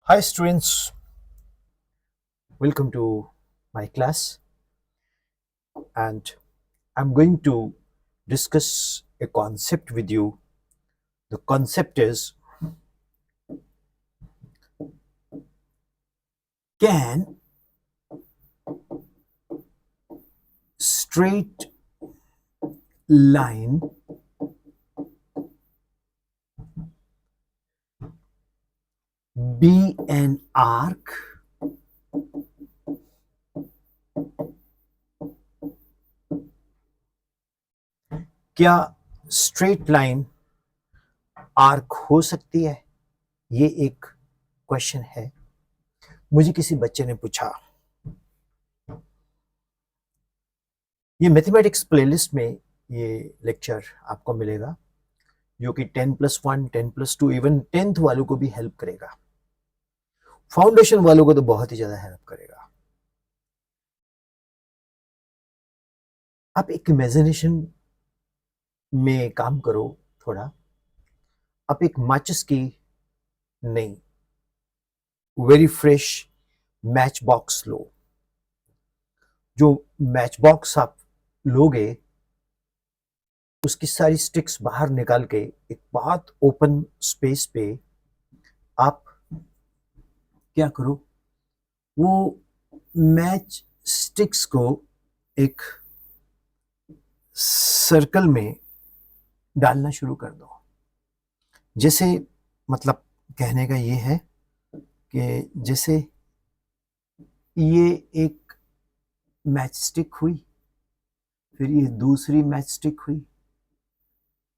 Hi students, welcome to my class and I'm going to discuss a concept with you. The concept is, can straight line be an arc? क्या straight line arc हो सकती है? ये एक question है, मुझे किसी बच्चे ने पूछा। ये मैथमेटिक्स प्लेलिस्ट में ये लेक्चर आपको मिलेगा जो कि 10+1, 10+2, इवन 10th वालों को भी हेल्प करेगा। फाउंडेशन वालों को तो बहुत ही ज्यादा हेल्प करेगा। आप एक इमेजिनेशन में काम करो थोड़ा। आप एक माचिस की नई वेरी फ्रेश मैच बॉक्स लो। जो मैच बॉक्स आप लोगे उसकी सारी स्टिक्स बाहर निकाल के एक बहुत ओपन स्पेस पे आप क्या करो, वो मैच स्टिक्स को एक सर्कल में डालना शुरू कर दो। जैसे मतलब कहने का ये है कि जैसे ये एक मैच स्टिक हुई, फिर ये दूसरी मैच स्टिक हुई,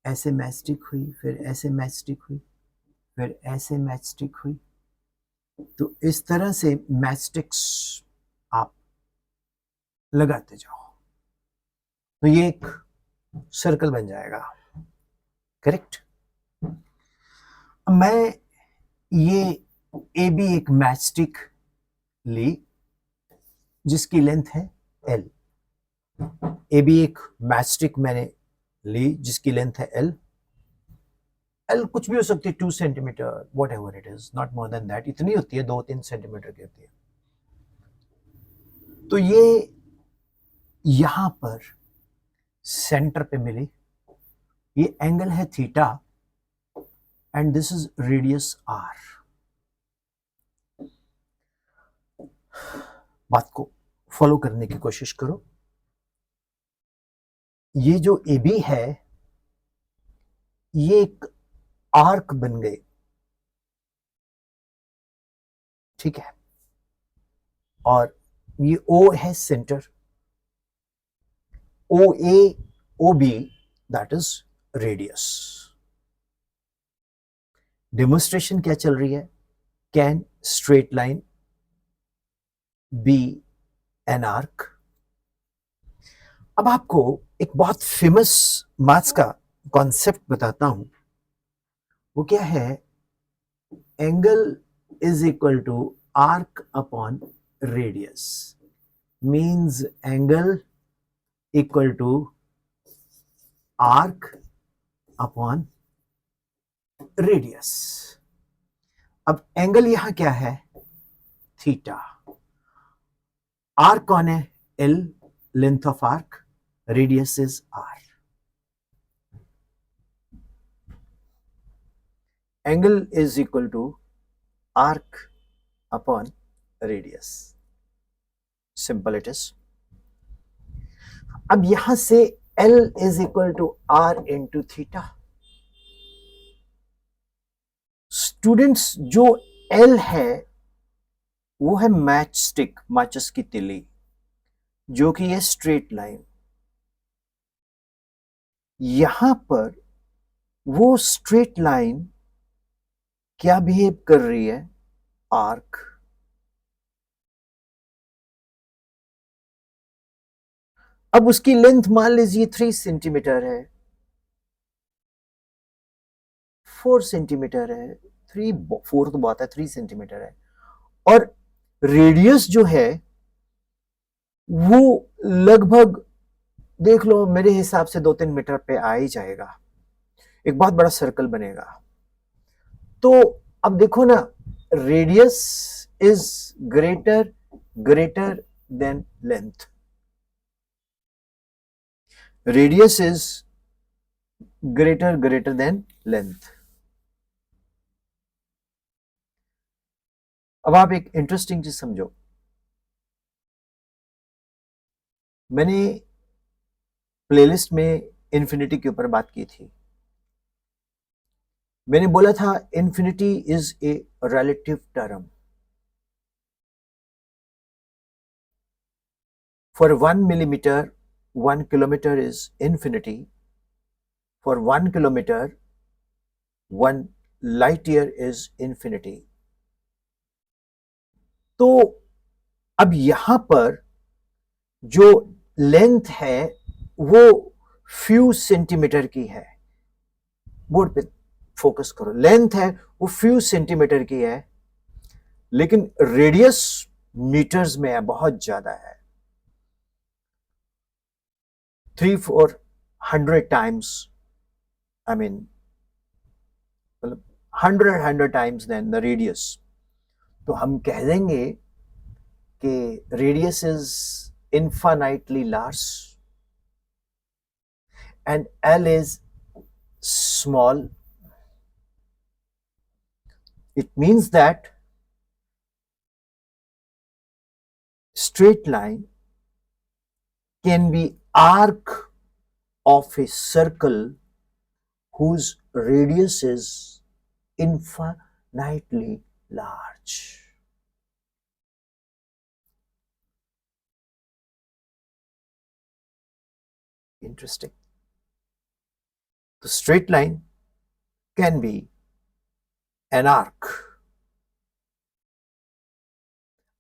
ऐसे मैच स्टिक हुई, फिर ऐसे मैच स्टिक हुई, फिर ऐसे मैच स्टिक हुई। तो इस तरह से मैच स्टिक्स आप लगाते जाओ तो ये एक सर्कल बन जाएगा। करेक्ट? मैं ये ए बी एक मैच स्टिक ली जिसकी लेंथ है L। ए बी एक मैच स्टिक मैंने ली जिसकी लेंथ है L। L कुछ भी हो सकती है, 2 centimetre, what ever it is, not more than that. इतनी होती है, 2-3 सेंटीमीटर की होती है। तो ये यहां पर सेंटर पे मिली। ये एंगल है theta and this is radius R। बात को फॉलो करने की कोशिश करो। ये जो ए बी है ये एक आर्क बन गए, ठीक है? और ये O है centre, O A O B that is radius. Demonstration क्या चल रही है? Can straight line be an arc? अब आपको एक बहुत फेमस मैथ्स का कॉन्सेप्ट बताता हूं। वो क्या है? Angle is equal to arc upon radius. Means angle equal to arc upon radius. अब एंगल यहां क्या है? थीटा। आर्क कौन है? L, length of arc, radius is R। Angle is equal to arc upon radius. Simple it is. अब यहां से L is equal to R into theta. Students, जो L है वो है मैच स्टिक, माचिस की तिली, जो कि है स्ट्रेट लाइन। यहां पर वो स्ट्रेट लाइन क्या बिहेव कर रही है? आर्क। अब उसकी लेंथ मान लीजिए 3 सेंटीमीटर है, 4 सेंटीमीटर है, 4 तो बहुत है, 3 सेंटीमीटर है। और रेडियस जो है वो लगभग देख लो, मेरे हिसाब से 2-3 मीटर पे आ ही जाएगा। एक बहुत बड़ा सर्कल बनेगा। तो अब देखो ना, radius is greater than length. Radius is greater than length. अब आप एक इंटरेस्टिंग चीज समझो, मैंने प्लेलिस्ट में इन्फिनिटी के ऊपर बात की थी। मैंने बोला था infinity is a relative term. For 1 millimeter 1 kilometer is infinity. For 1 kilometer 1 light year is infinity. तो अब यहां पर जो लेंथ है वो फ्यू सेंटीमीटर की है। बोर्ड पे फोकस करो, लेंथ है वो फ्यू सेंटीमीटर की है, लेकिन रेडियस मीटर्स में है, बहुत ज्यादा है, 300-400 times, I mean 100 times than the radius. तो हम कह देंगे कि radius is infinitely large and L is small. It means that straight line can be arc of a circle whose radius is infinitely large. Interesting. The straight line can be an arc.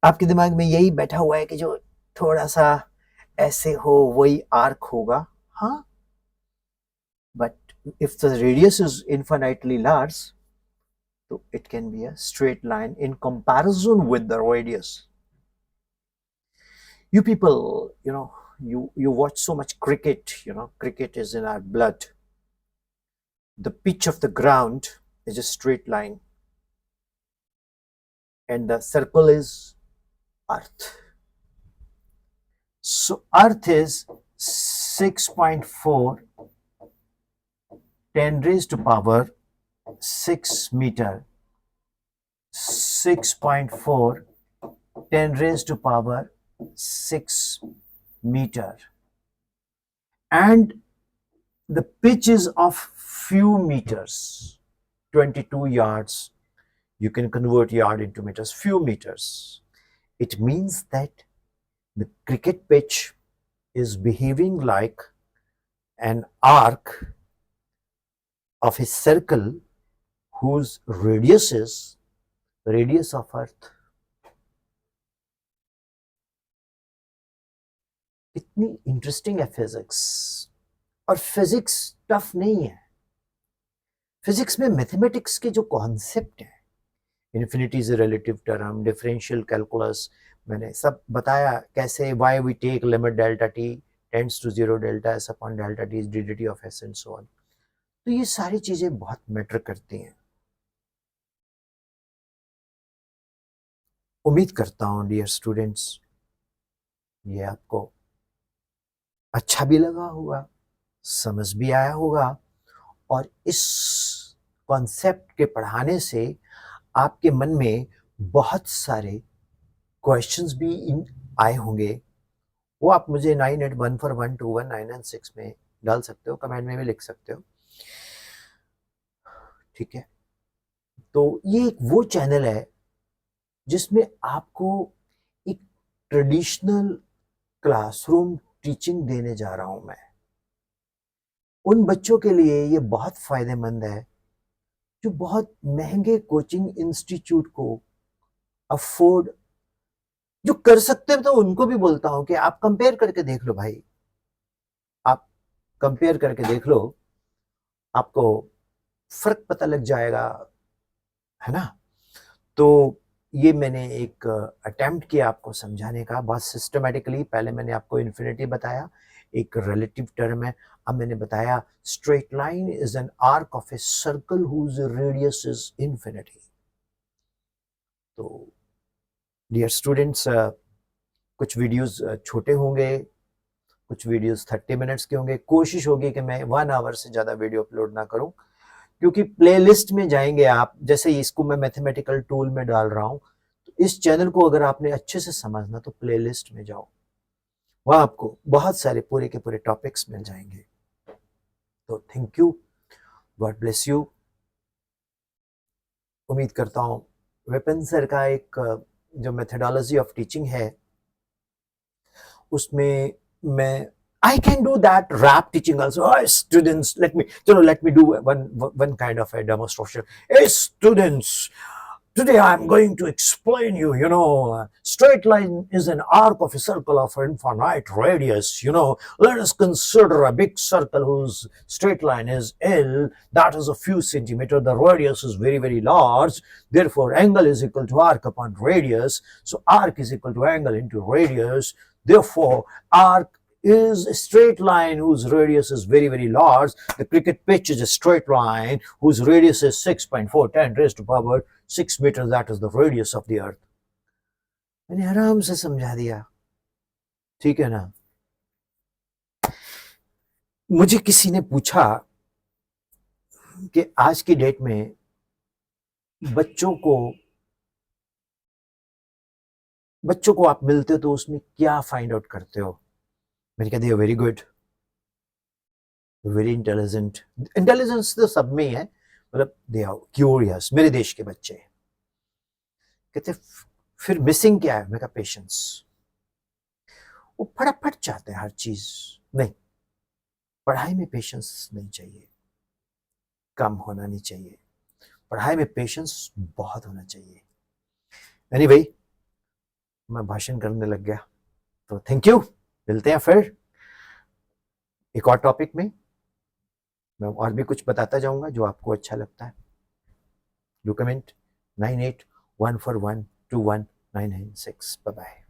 आपके दिमाग में यही बैठा हुआ है कि जो थोड़ा सा ऐसे हो वही आर्क होगा, हाँ, but if the radius is infinitely large, so it can be a straight line in comparison with the radius. You people, you watch so much cricket, cricket is in our blood. The pitch of the ground is a straight line and the circle is Earth. So Earth is 6.4 10 raised to power 6 meter, 6.4 10 raised to power 6 meter, and the pitch is of few meters, 22 yards. You can convert yard into meters, few meters. It means that the cricket pitch is behaving like an arc of a circle whose radius is the radius of Earth. इतनी interesting है physics, और physics tough नहीं है। Physics में mathematics के जो concept हैं, infinity is a relative term, differential calculus, मैंने सब बताया कैसे, why we take limit delta t tends to 0 delta s upon delta t is d of s and so on. तो ये सारी चीजें बहुत मैटर करती हैं। उम्मीद करता हूं डियर स्टूडेंट्स ये आपको अच्छा भी लगा होगा, समझ भी आया होगा, और इस कॉन्सेप्ट के पढ़ाने से आपके मन में बहुत सारे क्वेश्चंस भी आए होंगे। वो आप मुझे 9814121996 में डाल सकते हो, कमेंट में भी लिख सकते हो, ठीक है। तो ये एक वो चैनल है जिसमें आपको एक ट्रेडिशनल क्लासरूम टीचिंग देने जा रहा हूं मैं। उन बच्चों के लिए ये बहुत फायदेमंद है जो बहुत महंगे कोचिंग इंस्टीट्यूट को अफोर्ड जो कर सकते हैं। तो उनको भी बोलता हूं कि आप कंपेयर करके देख लो भाई, आप कंपेयर करके देख लो, आपको फर्क पता लग जाएगा, है ना। तो ये मैंने एक अटेम्प्ट किया आपको समझाने का बहुत सिस्टमेटिकली। पहले मैंने आपको इन्फिनिटी बताया, एक रिलेटिव टर्म है। अब मैंने बताया straight line is an arc of a circle whose radius is infinity. तो डियर स्टूडेंट्स, कुछ वीडियोस छोटे होंगे, कुछ वीडियोस 30 मिनट्स के होंगे। कोशिश होगी कि मैं 1 आवर से ज़्यादा वीडियो अपलोड ना करूं, क्योंकि प्लेलिस्ट में जाएंगे आप, जैसे इसको मैं मैथमेटिकल टूल में डाल रहा हूं, तो इस चैनल को अगर आपने अच्छे से समझना तो प्लेलिस्ट में जाओ, वहां आपको बहुत सारे पूरे के पूरे टॉपिक्स मिल जाएंगे। तो thank you, God bless you. उम्मीद करता हूं विपिन सर का एक जो मेथडोलॉजी ऑफ टीचिंग है उसमें मैं I can do that rap teaching also. Hey, students, let me do one kind of a demonstration. Hey, students, today I'm going to explain you. Straight line is an arc of a circle of infinite radius. Let us consider a big circle whose straight line is L. That is a few centimeter. The radius is very, very large. Therefore, angle is equal to arc upon radius. So, arc is equal to angle into radius. Therefore, arc is a straight line whose radius is very, very large. The cricket pitch is a straight line whose radius is 6.410 raised to power 6 meters. That is the radius of the earth. मैंने आराम से समझा दिया, ठीक है ना। मुझे किसी ने पूछा कि आज की डेट में बच्चों को आप मिलते हो तो उसमें क्या फाइंड आउट करते हो। मैंने कहा, they are very good, very intelligent. Intelligence तो सब में ही है, मतलब दे आर क्यूरियस। मेरे देश के बच्चे कहते फिर मिसिंग क्या है। मैं कहा, पेशेंस। वो फटाफट चाहते हैं हर चीज। नहीं, पढ़ाई में पेशेंस नहीं चाहिए, कम होना नहीं चाहिए। पढ़ाई में पेशेंस बहुत होना चाहिए। एनीवे, मैं भाषण करने लग गया, तो थैंक यू। मिलते हैं फिर एक और टॉपिक में। मैं और भी कुछ बताता जाऊंगा जो आपको अच्छा लगता है। Do comment 9814121996। Bye bye.